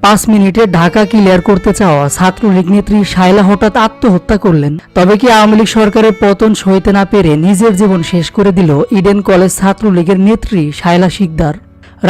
5 মিনিটে ঢাকা ক্লিয়ার করতে চাওয়া ছাত্রলীগ নেত্রী শায়লা হঠাৎ আত্মহত্যা করলেন। তবে কি আওয়ামী লীগ সরকারের পতন সইতে না পেরে নিজের জীবন শেষ করে দিল ইডেন কলেজ ছাত্রলীগের নেত্রী শায়লা শিকদার।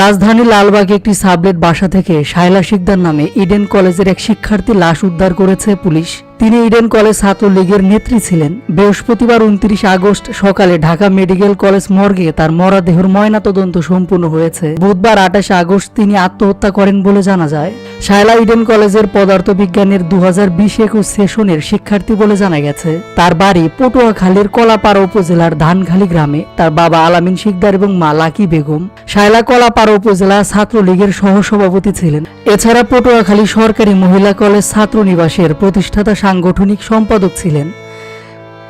রাজধানী লালবাগে একটি সাবলেট বাসা থেকে শায়লা শিকদার নামে ইডেন কলেজের এক শিক্ষার্থী লাশ উদ্ধার করেছে পুলিশ। তিনি ইডেন কলেজ ছাত্রলীগের নেত্রী ছিলেন। বৃহস্পতিবার 29 আগস্ট সকালে ঢাকা মেডিকেল কলেজ মর্গে তার মরদেহের ময়নাতদন্ত সম্পূর্ণ হয়েছে। বুধবার 28 আগস্ট তিনি আত্মহত্যা করেন বলে জানা যায়। শায়লা ইডেন কলেজের পদার্থবিজ্ঞানের 2020-21 সেশনের শিক্ষার্থী বলে জানা গেছে। তার বাড়ি পটুয়াখালীর কলাপাড়া উপজেলার ধানখালী গ্রামে। তার বাবা আলামিন শিকদার এবং মা লাকি বেগম। শায়লা কলাপাড়া উপজেলা ছাত্রলীগের সহসভাপতি ছিলেন। এছাড়া পটুয়াখালী সরকারি মহিলা কলেজ ছাত্রনিবাসের প্রতিষ্ঠাতা সাংগঠনিক সম্পাদক ছিলেন।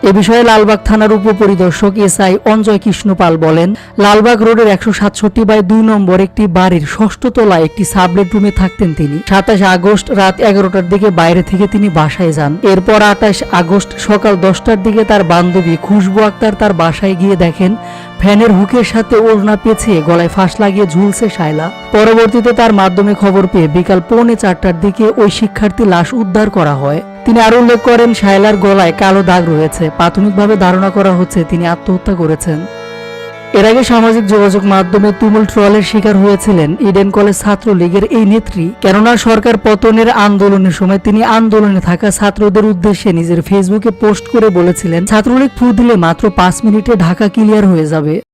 এ বিষয়ে লালবাগ থানার উপপরিদর্শক এসআই অঞ্জয় কৃষ্ণ পাল বলেন, লালবাগ রোডের 167/2 নম্বর একটি বাড়ির 6ষ্ঠ তলায় একটি সাবলেট রুমে থাকতেন তিনি। 27 আগস্ট রাত 11টার দিকে বাইরে থেকে তিনি বাসায় যান। এরপর 28 আগস্ট সকাল 10টার দিকে তার বান্ধবী খুশবু আক্তার তার বাসায় গিয়ে দেখেন ফ্যানের হুকের সাথে ওড়না পেঁচিয়ে গলায় ফাঁস লাগিয়ে ঝুলছে শায়লা। পরবর্তীতে তার মাধ্যমে খবর পেয়ে বিকাল 3:45টার দিকে ওই শিক্ষার্থী লাশ উদ্ধার করা হয়। তিনি আরো উল্লেখ করেন, শায়লার গলায় কালো দাগ রয়েছে। প্রাথমিকভাবে ধারণা করা হচ্ছে তিনি আত্মহত্যা করেছেন। এর আগে সামাজিক যোগাযোগ মাধ্যমে তুমুল ট্রলের শিকার হয়েছিলেন ইডেন কলেজ ছাত্রলীগের এই নেত্রী। কেননা সরকার পতনের আন্দোলনের সময় তিনি আন্দোলনে থাকা ছাত্রদের উদ্দেশ্যে নিজের ফেসবুকে পোস্ট করে বলেছিলেন, ছাত্রলীগ ফু দিলে মাত্র 5 মিনিটে ঢাকা ক্লিয়ার হয়ে যাবে।